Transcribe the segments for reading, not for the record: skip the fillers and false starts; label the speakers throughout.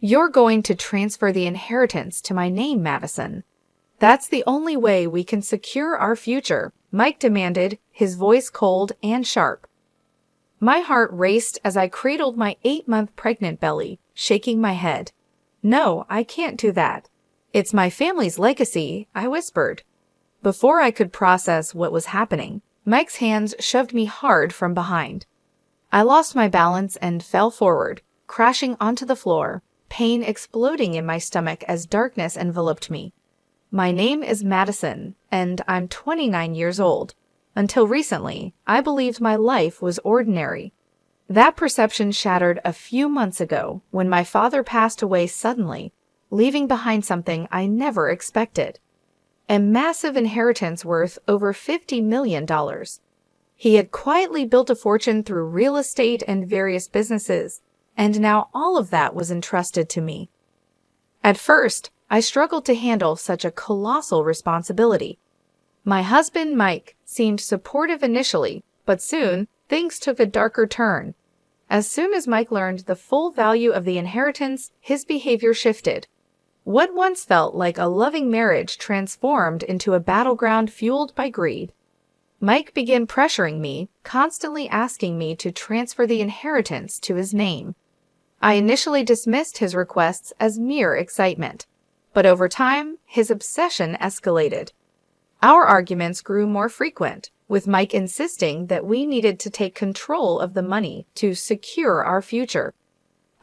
Speaker 1: You're going to transfer the inheritance to my name, Madison. That's the only way we can secure our future, Mike demanded, his voice cold and sharp. My heart raced as I cradled my 8-month pregnant belly, shaking my head. No, I can't do that. It's my family's legacy, I whispered. Before I could process what was happening, Mike's hands shoved me hard from behind. I lost my balance and fell forward, crashing onto the floor, pain exploding in my stomach as darkness enveloped me. My name is Madison, and I'm 29 years old. Until recently, I believed my life was ordinary. That perception shattered a few months ago when my father passed away suddenly, leaving behind something I never expected. A massive inheritance worth over $50 million. He had quietly built a fortune through real estate and various businesses, and now all of that was entrusted to me. At first, I struggled to handle such a colossal responsibility. My husband, Mike, seemed supportive initially, but soon, things took a darker turn. As soon as Mike learned the full value of the inheritance, his behavior shifted. What once felt like a loving marriage transformed into a battleground fueled by greed. Mike began pressuring me, constantly asking me to transfer the inheritance to his name. I initially dismissed his requests as mere excitement, but over time, his obsession escalated. Our arguments grew more frequent, with Mike insisting that we needed to take control of the money to secure our future.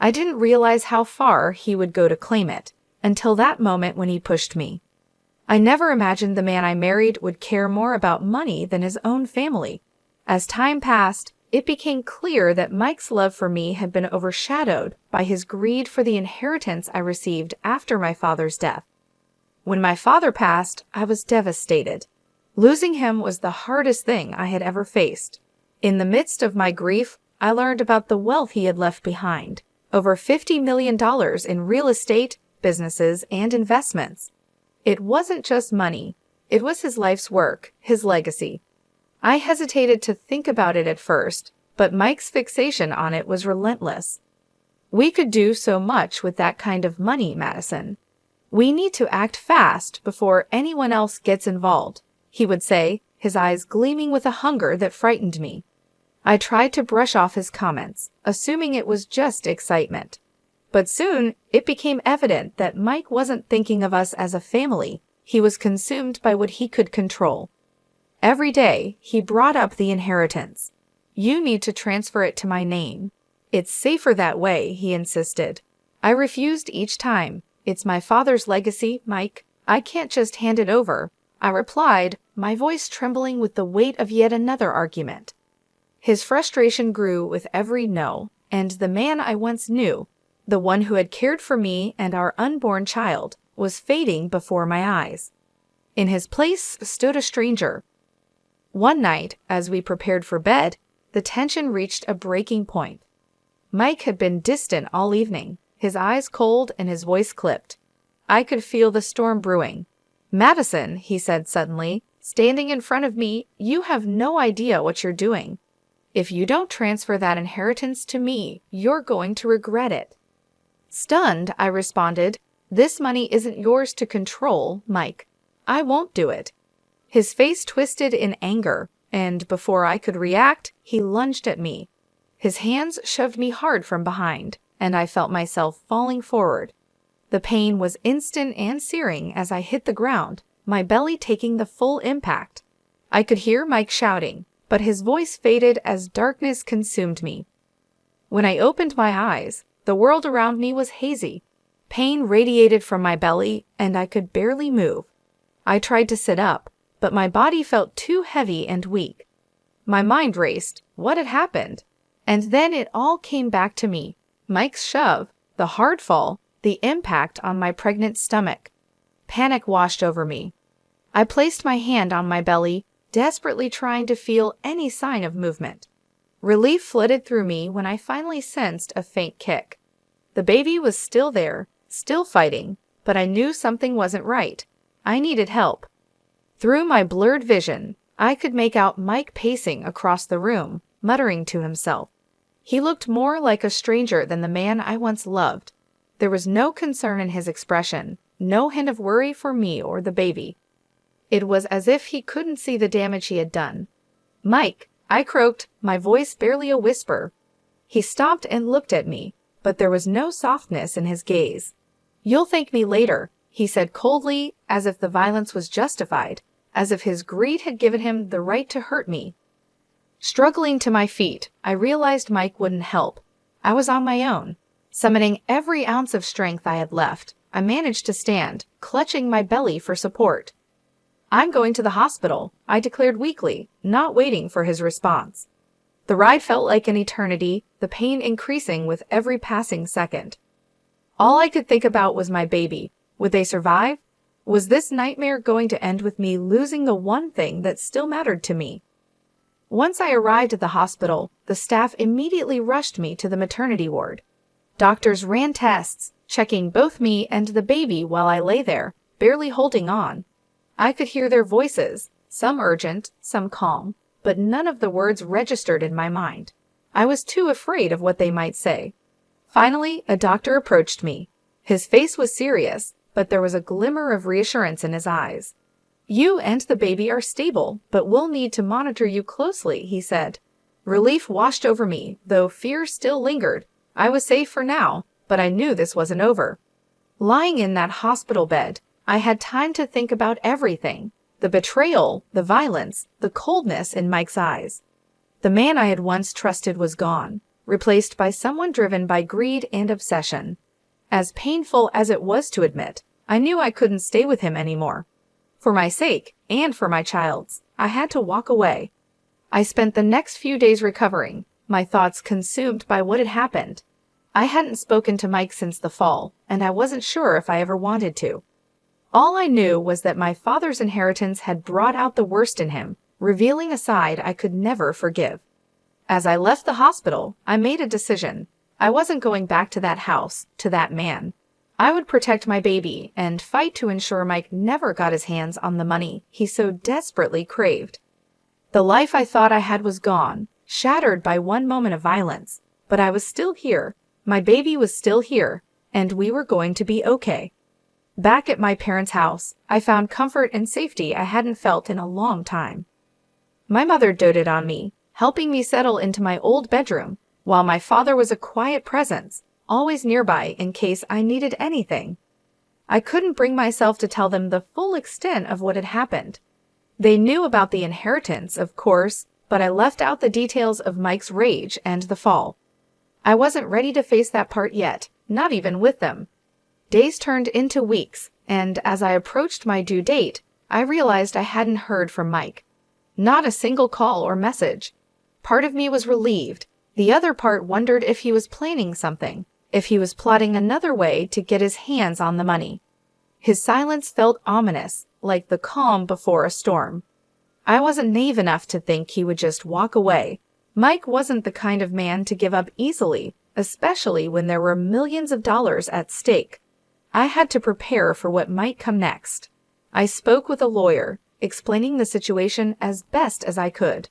Speaker 1: I didn't realize how far he would go to claim it, until that moment when he pushed me. I never imagined the man I married would care more about money than his own family. As time passed, it became clear that Mike's love for me had been overshadowed by his greed for the inheritance I received after my father's death. When my father passed, I was devastated. Losing him was the hardest thing I had ever faced. In the midst of my grief, I learned about the wealth he had left behind, over $50 million in real estate, businesses, and investments. It wasn't just money. It was his life's work, his legacy. I hesitated to think about it at first, but Mike's fixation on it was relentless. We could do so much with that kind of money, Madison. We need to act fast before anyone else gets involved, he would say, his eyes gleaming with a hunger that frightened me. I tried to brush off his comments, assuming it was just excitement. But soon, it became evident that Mike wasn't thinking of us as a family. He was consumed by what he could control. Every day, he brought up the inheritance. You need to transfer it to my name. It's safer that way, he insisted. I refused each time. It's my father's legacy, Mike. I can't just hand it over, I replied, my voice trembling with the weight of yet another argument. His frustration grew with every no, and the man I once knew, the one who had cared for me and our unborn child, was fading before my eyes. In his place stood a stranger. One night, as we prepared for bed, the tension reached a breaking point. Mike had been distant all evening, his eyes cold and his voice clipped. I could feel the storm brewing. Madison, he said suddenly, standing in front of me, you have no idea what you're doing. If you don't transfer that inheritance to me, you're going to regret it. Stunned, I responded, this money isn't yours to control, Mike. I won't do it. His face twisted in anger, and before I could react, he lunged at me. His hands shoved me hard from behind, and I felt myself falling forward. The pain was instant and searing as I hit the ground, my belly taking the full impact. I could hear Mike shouting, but his voice faded as darkness consumed me. When I opened my eyes, the world around me was hazy. Pain radiated from my belly, and I could barely move. I tried to sit up, but my body felt too heavy and weak. My mind raced. What had happened? And then it all came back to me. Mike's shove, the hard fall, the impact on my pregnant stomach. Panic washed over me. I placed my hand on my belly, desperately trying to feel any sign of movement. Relief flooded through me when I finally sensed a faint kick. The baby was still there, still fighting, but I knew something wasn't right. I needed help. Through my blurred vision, I could make out Mike pacing across the room, muttering to himself. He looked more like a stranger than the man I once loved. There was no concern in his expression, no hint of worry for me or the baby. It was as if he couldn't see the damage he had done. "Mike," I croaked, my voice barely a whisper. He stopped and looked at me, but there was no softness in his gaze. "You'll thank me later," he said coldly, as if the violence was justified, as if his greed had given him the right to hurt me. Struggling to my feet, I realized Mike wouldn't help. I was on my own. Summoning every ounce of strength I had left, I managed to stand, clutching my belly for support. "I'm going to the hospital," I declared weakly, not waiting for his response. The ride felt like an eternity, the pain increasing with every passing second. All I could think about was my baby. Would they survive? Was this nightmare going to end with me losing the one thing that still mattered to me? Once I arrived at the hospital, the staff immediately rushed me to the maternity ward. Doctors ran tests, checking both me and the baby while I lay there, barely holding on. I could hear their voices, some urgent, some calm, but none of the words registered in my mind. I was too afraid of what they might say. Finally, a doctor approached me. His face was serious, but there was a glimmer of reassurance in his eyes. "You and the baby are stable, but we'll need to monitor you closely," he said. Relief washed over me, though fear still lingered. I was safe for now, but I knew this wasn't over. Lying in that hospital bed, I had time to think about everything: the betrayal, the violence, the coldness in Mike's eyes. The man I had once trusted was gone, replaced by someone driven by greed and obsession. As painful as it was to admit, I knew I couldn't stay with him anymore. For my sake, and for my child's, I had to walk away. I spent the next few days recovering, my thoughts consumed by what had happened. I hadn't spoken to Mike since the fall, and I wasn't sure if I ever wanted to. All I knew was that my father's inheritance had brought out the worst in him, revealing a side I could never forgive. As I left the hospital, I made a decision. I wasn't going back to that house, to that man. I would protect my baby and fight to ensure Mike never got his hands on the money he so desperately craved. The life I thought I had was gone, shattered by one moment of violence, but I was still here. My baby was still here, and we were going to be okay. Back at my parents' house, I found comfort and safety I hadn't felt in a long time. My mother doted on me, helping me settle into my old bedroom, while my father was a quiet presence, always nearby in case I needed anything. I couldn't bring myself to tell them the full extent of what had happened. They knew about the inheritance, of course, but I left out the details of Mike's rage and the fall. I wasn't ready to face that part yet, not even with them. Days turned into weeks, and as I approached my due date, I realized I hadn't heard from Mike. Not a single call or message. Part of me was relieved. The other part wondered if he was planning something, if he was plotting another way to get his hands on the money. His silence felt ominous, like the calm before a storm. I wasn't naive enough to think he would just walk away. Mike wasn't the kind of man to give up easily, especially when there were millions of dollars at stake. I had to prepare for what might come next. I spoke with a lawyer, explaining the situation as best as I could.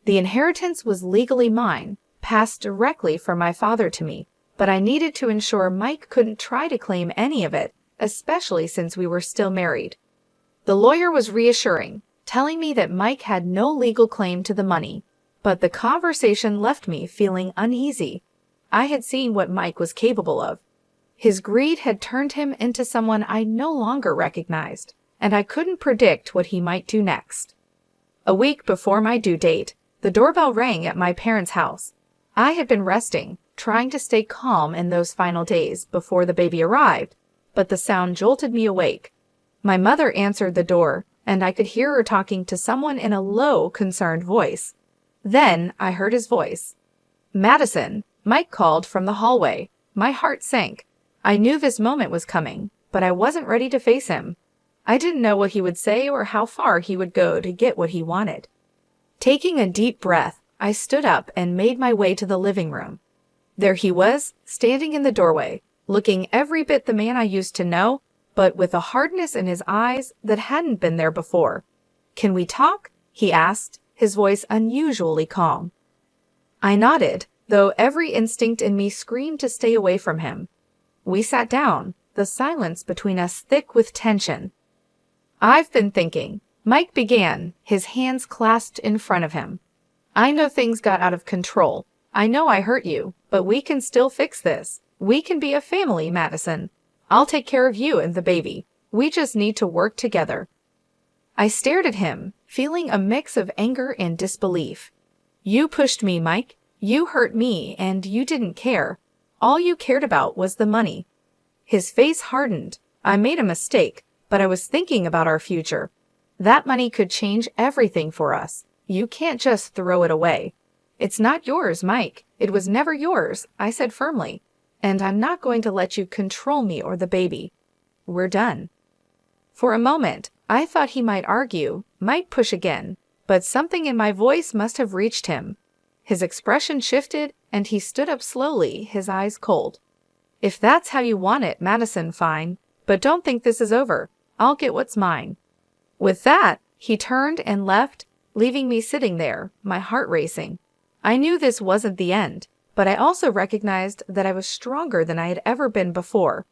Speaker 1: The inheritance was legally mine, passed directly from my father to me, but I needed to ensure Mike couldn't try to claim any of it, especially since we were still married. The lawyer was reassuring, telling me that Mike had no legal claim to the money, but the conversation left me feeling uneasy. I had seen what Mike was capable of. His greed had turned him into someone I no longer recognized, and I couldn't predict what he might do next. A week before my due date, the doorbell rang at my parents' house. I had been resting, trying to stay calm in those final days before the baby arrived, but the sound jolted me awake. My mother answered the door, and I could hear her talking to someone in a low, concerned voice. Then I heard his voice. "Madison," Mike called from the hallway. My heart sank. I knew this moment was coming, but I wasn't ready to face him. I didn't know what he would say or how far he would go to get what he wanted. Taking a deep breath, I stood up and made my way to the living room. There he was, standing in the doorway, looking every bit the man I used to know, but with a hardness in his eyes that hadn't been there before. "Can we talk?" he asked, his voice unusually calm. I nodded, though every instinct in me screamed to stay away from him. We sat down, the silence between us thick with tension. "I've been thinking," Mike began, his hands clasped in front of him. "I know things got out of control. I know I hurt you, but we can still fix this. We can be a family, Madison. I'll take care of you and the baby. We just need to work together." I stared at him, feeling a mix of anger and disbelief. "You pushed me, Mike. You hurt me, and you didn't care. All you cared about was the money." His face hardened. "I made a mistake, but I was thinking about our future. That money could change everything for us. You can't just throw it away." "It's not yours, Mike. It was never yours," I said firmly. "And I'm not going to let you control me or the baby. We're done." For a moment, I thought he might argue, might push again, but something in my voice must have reached him. His expression shifted, and he stood up slowly, his eyes cold. "If that's how you want it, Madison, fine. But don't think this is over. I'll get what's mine." With that, he turned and left, leaving me sitting there, my heart racing. I knew this wasn't the end, but I also recognized that I was stronger than I had ever been before.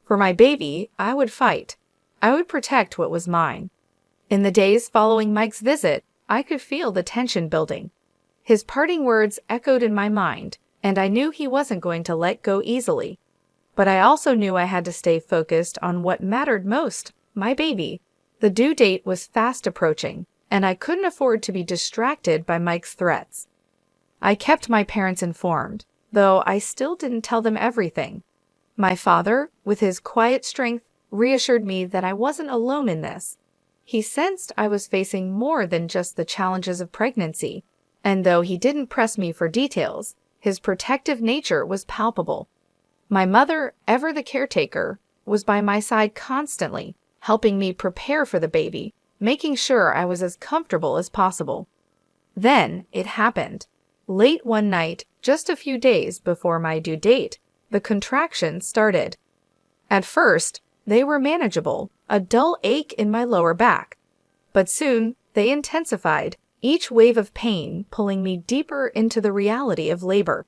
Speaker 1: For my baby, I would fight. I would protect what was mine. In the days following Mike's visit, I could feel the tension building. His parting words echoed in my mind, and I knew he wasn't going to let go easily. But I also knew I had to stay focused on what mattered most, my baby. The due date was fast approaching, and I couldn't afford to be distracted by Mike's threats. I kept my parents informed, though I still didn't tell them everything. My father, with his quiet strength, reassured me that I wasn't alone in this. He sensed I was facing more than just the challenges of pregnancy, and though he didn't press me for details, his protective nature was palpable. My mother, ever the caretaker, was by my side constantly, helping me prepare for the baby, making sure I was as comfortable as possible. Then it happened. Late one night, just a few days before my due date, the contractions started. At first, they were manageable, a dull ache in my lower back. But soon, they intensified, each wave of pain pulling me deeper into the reality of labor.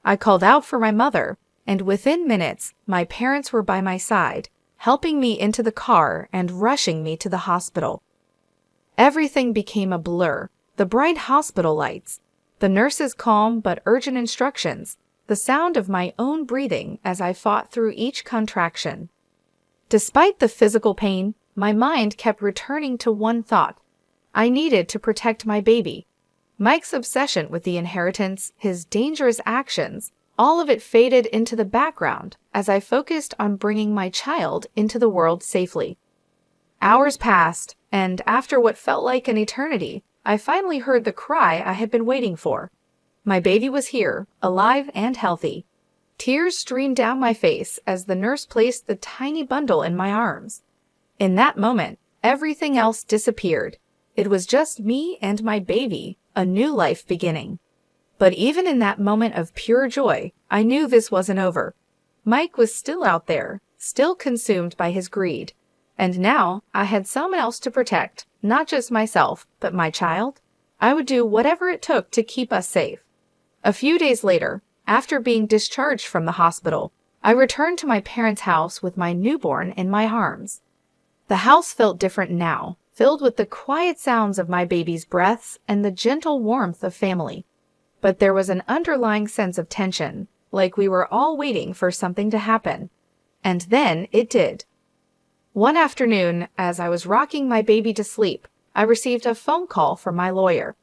Speaker 1: I called out for my mother, and within minutes, my parents were by my side, helping me into the car and rushing me to the hospital. Everything became a blur, the bright hospital lights, the nurse's calm but urgent instructions, the sound of my own breathing as I fought through each contraction. Despite the physical pain, my mind kept returning to one thought. I needed to protect my baby. Mike's obsession with the inheritance, his dangerous actions, all of it faded into the background as I focused on bringing my child into the world safely. Hours passed, and after what felt like an eternity, I finally heard the cry I had been waiting for. My baby was here, alive and healthy. Tears streamed down my face as the nurse placed the tiny bundle in my arms. In that moment, everything else disappeared. It was just me and my baby, a new life beginning. But even in that moment of pure joy, I knew this wasn't over. Mike was still out there, still consumed by his greed. And now I had someone else to protect, not just myself, but my child. I would do whatever it took to keep us safe. A few days later, after being discharged from the hospital, I returned to my parents' house with my newborn in my arms. The house felt different now, filled with the quiet sounds of my baby's breaths and the gentle warmth of family. But there was an underlying sense of tension, like we were all waiting for something to happen. And then it did. One afternoon, as I was rocking my baby to sleep, I received a phone call from my lawyer.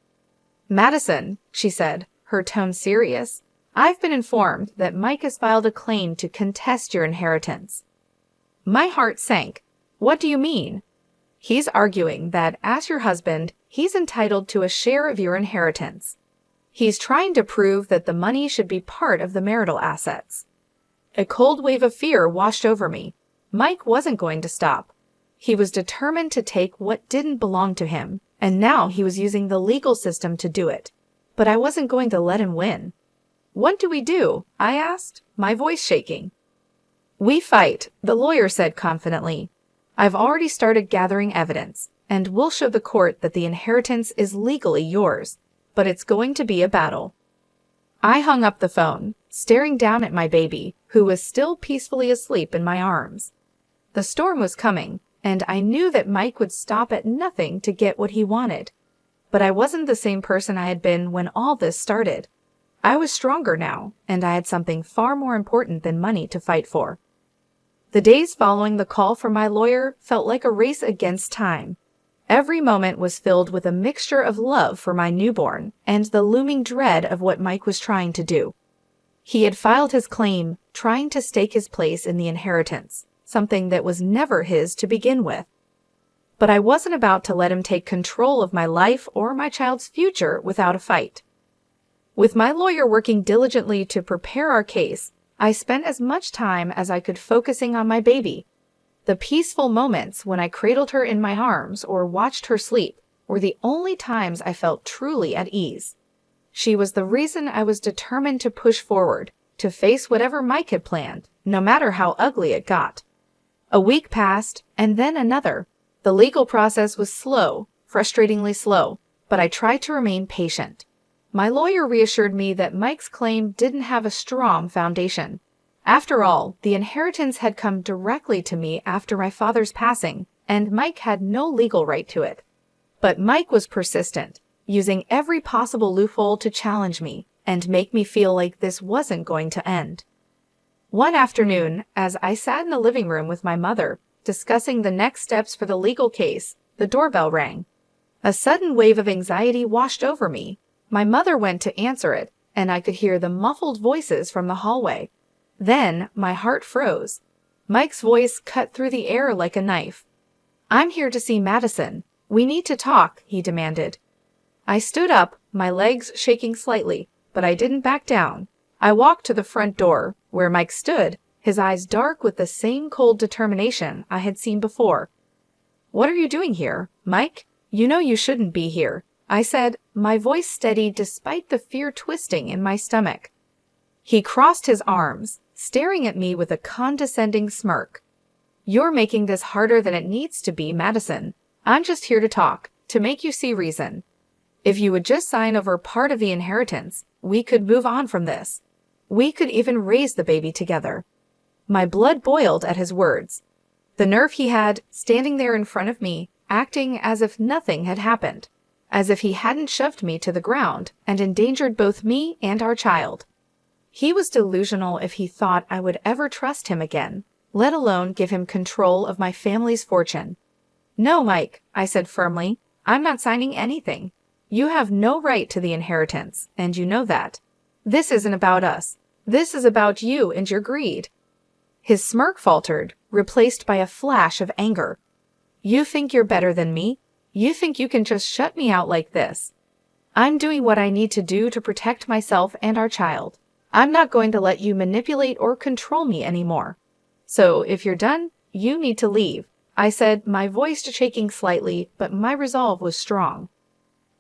Speaker 1: "Madison," she said, her tone serious, "I've been informed that Mike has filed a claim to contest your inheritance." My heart sank. "What do you mean?" "He's arguing that, as your husband, he's entitled to a share of your inheritance. He's trying to prove that the money should be part of the marital assets." A cold wave of fear washed over me. Mike wasn't going to stop. He was determined to take what didn't belong to him, and now he was using the legal system to do it. But I wasn't going to let him win. "What do we do?" I asked, my voice shaking. "We fight," the lawyer said confidently. "I've already started gathering evidence, and we'll show the court that the inheritance is legally yours, but it's going to be a battle." I hung up the phone, staring down at my baby, who was still peacefully asleep in my arms. The storm was coming, and I knew that Mike would stop at nothing to get what he wanted. But I wasn't the same person I had been when all this started. I was stronger now, and I had something far more important than money to fight for. The days following the call from my lawyer felt like a race against time. Every moment was filled with a mixture of love for my newborn and the looming dread of what Mike was trying to do. He had filed his claim, trying to stake his place in the inheritance, something that was never his to begin with. But I wasn't about to let him take control of my life or my child's future without a fight. With my lawyer working diligently to prepare our case, I spent as much time as I could focusing on my baby. The peaceful moments when I cradled her in my arms or watched her sleep were the only times I felt truly at ease. She was the reason I was determined to push forward, to face whatever Mike had planned, no matter how ugly it got. A week passed, and then another. The legal process was slow, frustratingly slow, but I tried to remain patient. My lawyer reassured me that Mike's claim didn't have a strong foundation. After all, the inheritance had come directly to me after my father's passing, and Mike had no legal right to it. But Mike was persistent, using every possible loophole to challenge me and make me feel like this wasn't going to end. One afternoon, as I sat in the living room with my mother, discussing the next steps for the legal case, the doorbell rang. A sudden wave of anxiety washed over me. My mother went to answer it, and I could hear the muffled voices from the hallway. Then my heart froze. Mike's voice cut through the air like a knife. "I'm here to see Madison. We need to talk," he demanded. I stood up, my legs shaking slightly, but I didn't back down. I walked to the front door, where Mike stood, his eyes dark with the same cold determination I had seen before. "What are you doing here, Mike? You know you shouldn't be here," I said, my voice steady despite the fear twisting in my stomach. He crossed his arms, staring at me with a condescending smirk. "You're making this harder than it needs to be, Madison. I'm just here to talk, to make you see reason. If you would just sign over part of the inheritance, we could move on from this. We could even raise the baby together." My blood boiled at his words. The nerve he had, standing there in front of me, acting as if nothing had happened, as if he hadn't shoved me to the ground and endangered both me and our child. He was delusional if he thought I would ever trust him again, let alone give him control of my family's fortune. "No, Mike," I said firmly, "I'm not signing anything. You have no right to the inheritance, and you know that. This isn't about us. This is about you and your greed." His smirk faltered, replaced by a flash of anger. "You think you're better than me? You think you can just shut me out like this? I'm doing what I need to do to protect myself and our child. I'm not going to let you manipulate or control me anymore. So if you're done, you need to leave," I said, my voice shaking slightly, but my resolve was strong.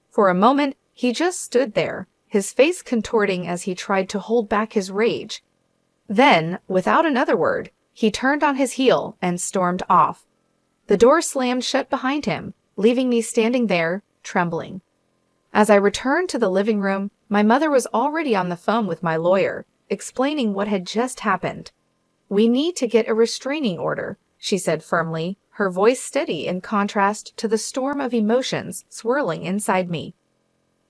Speaker 1: For a moment, he just stood there, his face contorting as he tried to hold back his rage. Then, without another word, he turned on his heel and stormed off. The door slammed shut behind him, leaving me standing there, trembling. As I returned to the living room, my mother was already on the phone with my lawyer, explaining what had just happened. "We need to get a restraining order," she said firmly, her voice steady in contrast to the storm of emotions swirling inside me.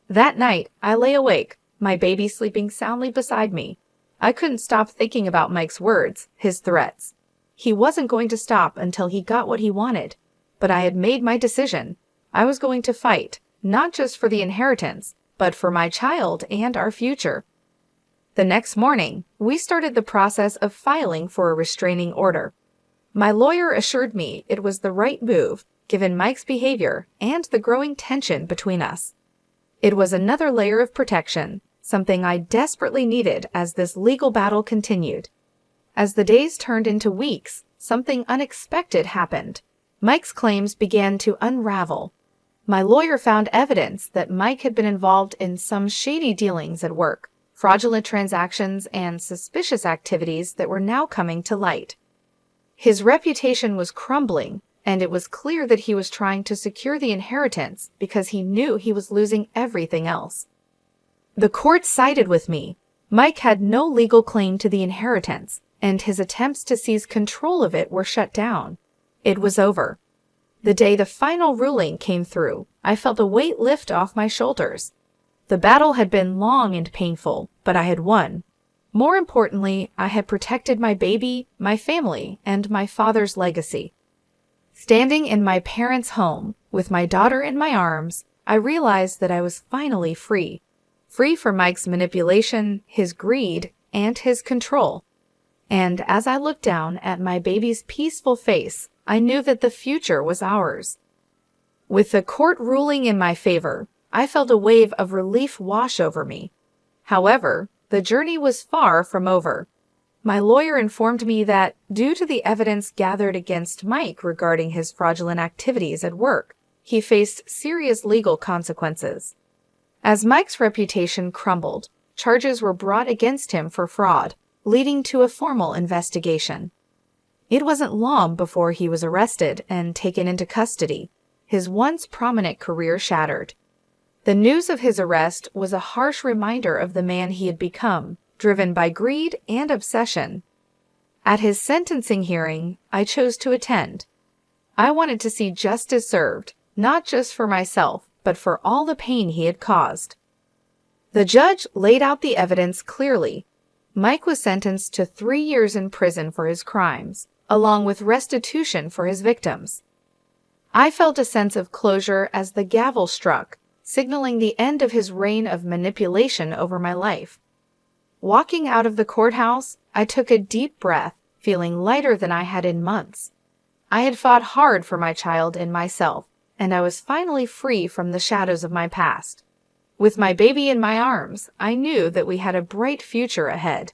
Speaker 1: That night, I lay awake, my baby sleeping soundly beside me. I couldn't stop thinking about Mike's words, his threats. He wasn't going to stop until he got what he wanted. But I had made my decision. I was going to fight, not just for the inheritance, but for my child and our future. The next morning, we started the process of filing for a restraining order. My lawyer assured me it was the right move, given Mike's behavior and the growing tension between us. It was another layer of protection, something I desperately needed as this legal battle continued. As the days turned into weeks, something unexpected happened. Mike's claims began to unravel. My lawyer found evidence that Mike had been involved in some shady dealings at work, fraudulent transactions, and suspicious activities that were now coming to light. His reputation was crumbling, and it was clear that he was trying to secure the inheritance because he knew he was losing everything else. The court sided with me. Mike had no legal claim to the inheritance, and his attempts to seize control of it were shut down. It was over. The day the final ruling came through, I felt a weight lift off my shoulders. The battle had been long and painful, but I had won. More importantly, I had protected my baby, my family, and my father's legacy. Standing in my parents' home, with my daughter in my arms, I realized that I was finally free. Free from Mike's manipulation, his greed, and his control. And as I looked down at my baby's peaceful face, I knew that the future was ours. With the court ruling in my favor, I felt a wave of relief wash over me. However, the journey was far from over. My lawyer informed me that, due to the evidence gathered against Mike regarding his fraudulent activities at work, he faced serious legal consequences. As Mike's reputation crumbled, charges were brought against him for fraud, leading to a formal investigation. It wasn't long before he was arrested and taken into custody, his once prominent career shattered. The news of his arrest was a harsh reminder of the man he had become, driven by greed and obsession. At his sentencing hearing, I chose to attend. I wanted to see justice served, not just for myself, but for all the pain he had caused. The judge laid out the evidence clearly. Mike was sentenced to 3 years in prison for his crimes, along with restitution for his victims. I felt a sense of closure as the gavel struck, signaling the end of his reign of manipulation over my life. Walking out of the courthouse, I took a deep breath, feeling lighter than I had in months. I had fought hard for my child and myself, and I was finally free from the shadows of my past. With my baby in my arms, I knew that we had a bright future ahead.